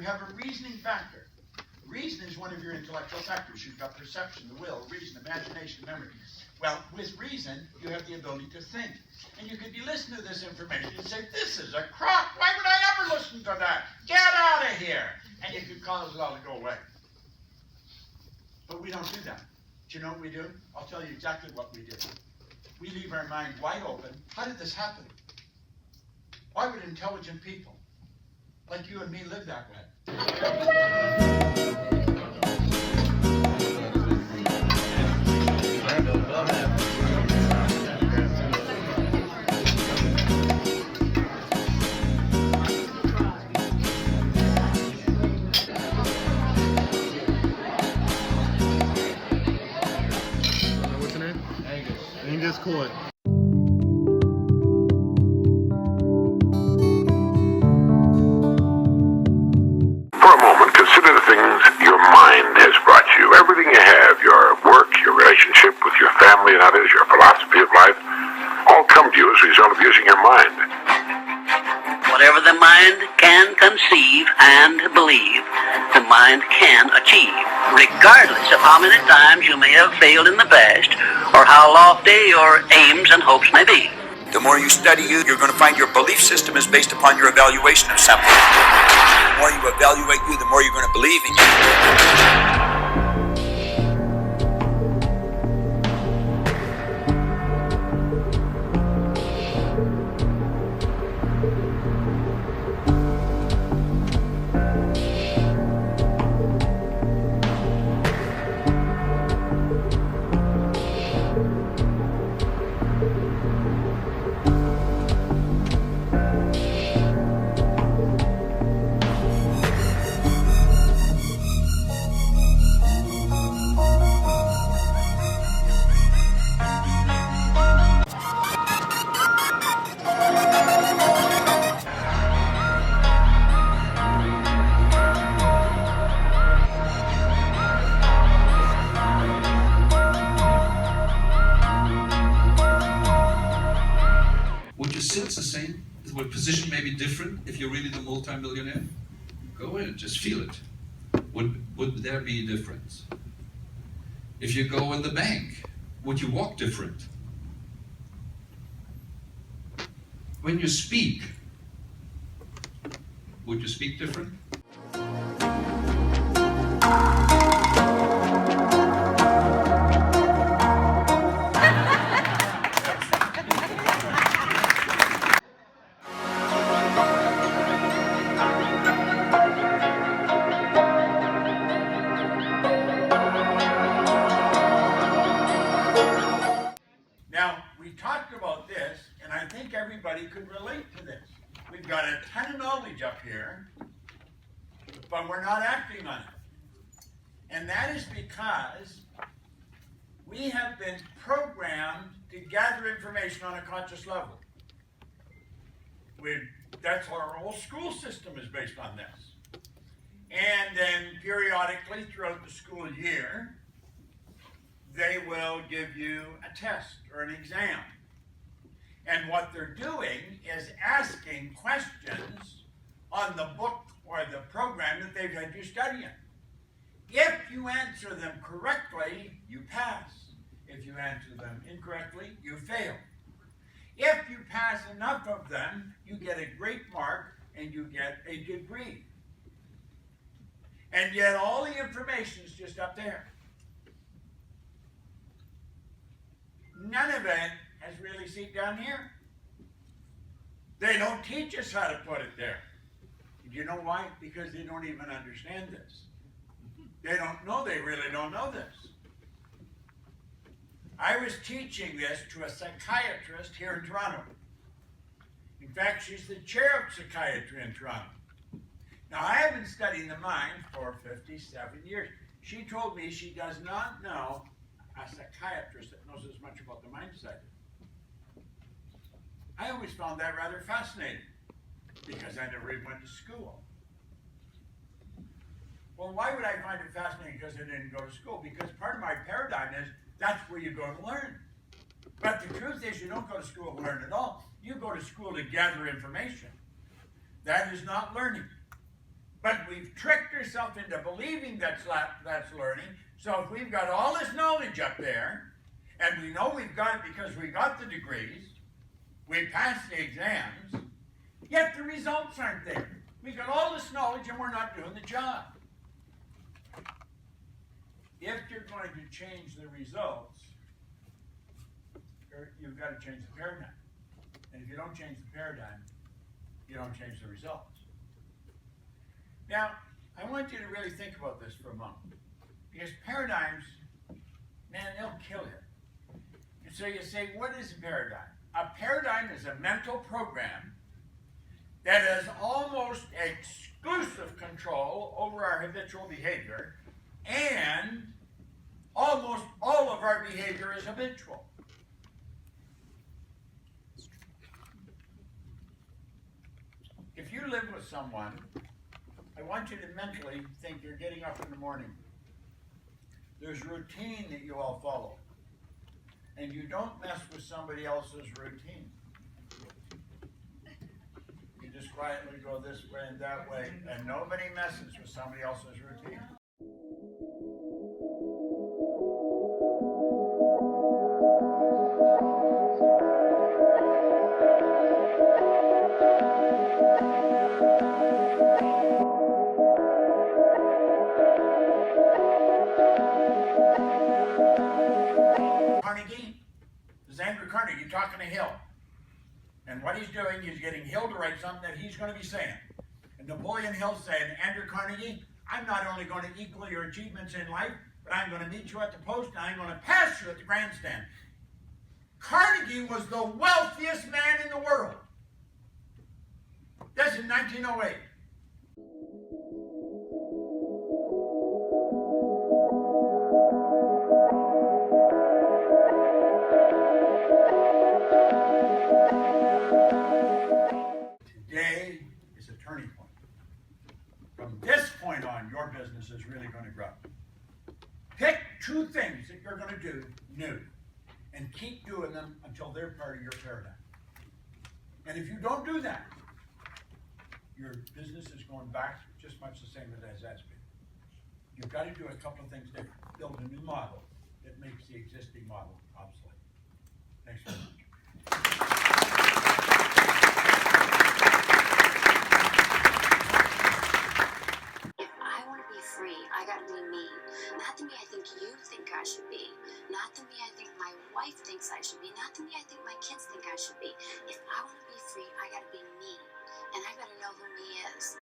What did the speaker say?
have a reasoning factor. Reason is one of your intellectual factors. You've got perception, the will, reason, imagination, memory. Well, with reason, you have the ability to think. And you could be listening to this information and say, this is a crock. Why would I ever listen to that? Get out of here. And you could cause it all to go away. But we don't do that. Do you know what we do? I'll tell you exactly what we do. We leave our mind wide open. How did this happen? Why would intelligent people like you and me live that way? What's your name? Angus Court. For a moment, consider the things your mind has brought you. Everything you have, your work, your relationship with your family and others, your philosophy of life, all come to you as a result of using your mind. Whatever the mind can conceive and believe, the mind can achieve, regardless of how many times you may have failed in the past, or how lofty your aims and hopes may be. The more you study you're going to find your belief system is based upon your evaluation of something. The more you evaluate you, the more you're going to believe in you. Would you still it's the same? The position may be different if you're really the multimillionaire? Go in, just feel it. Would there be a difference? If you go in the bank, would you walk different? When you speak, would you speak different? Now, we talked about this, and I think everybody could relate to this. We've got a ton of knowledge up here, but we're not acting on it. And that is because we have been programmed to gather information on a conscious level. That's our whole school system is based on this. And then periodically throughout the school year, they will give you a test or an exam. And what they're doing is asking questions on the book or the program that they've had you studying. If you answer them correctly, you pass. If you answer them incorrectly, you fail. If you pass enough of them, you get a great mark and you get a degree. And yet all the information is just up there. None of it has really seeped down here. They don't teach us how to put it there. Do you know why? Because they don't even understand this. They don't know, they really don't know this. I was teaching this to a psychiatrist here in Toronto. In fact, she's the chair of psychiatry in Toronto. Now, I have been studying the mind for 57 years. She told me she does not know a psychiatrist that knows as much about the mindset. I always found that rather fascinating because I never even went to school. Well, why would I find it fascinating because I didn't go to school? Because part of my paradigm is that's where you go to learn. But the truth is you don't go to school to learn at all. You go to school to gather information. That is not learning. But we've tricked ourselves into believing that's learning. So if we've got all this knowledge up there, and we know we've got it because we got the degrees, we passed the exams, yet the results aren't there. We've got all this knowledge and we're not doing the job. If you're going to change the results, you've got to change the paradigm. And if you don't change the paradigm, you don't change the results. Now, I want you to really think about this for a moment. Because paradigms, man, they'll kill you. And so you say, what is a paradigm? A paradigm is a mental program that has almost exclusive control over our habitual behavior, and almost all of our behavior is habitual. If you live with someone, I want you to mentally think you're getting up in the morning. There's routine that you all follow. And you don't mess with somebody else's routine. You just quietly go this way and that way, and nobody messes with somebody else's routine. Carnegie, this is Andrew Carnegie talking to Hill. And what he's doing, he's getting Hill to write something that he's going to be saying. And Napoleon Hill's saying, Andrew Carnegie, I'm not only going to equal your achievements in life, but I'm going to meet you at the post and I'm going to pass you at the grandstand. Carnegie was the wealthiest man in the world. That's in 1908. Today is a turning point. From this point on, your business is really going to grow. Pick 2 things that you're going to do new and keep doing them until they're part of your paradigm. And if you don't do that, your business is going back just much the same as it has been. You've got to do a couple of things different. Build a new model that makes the existing model obsolete. Thanks very much. I gotta be me. Not the me I think you think I should be. Not the me I think my wife thinks I should be. Not the me I think my kids think I should be. If I want to be free, I gotta be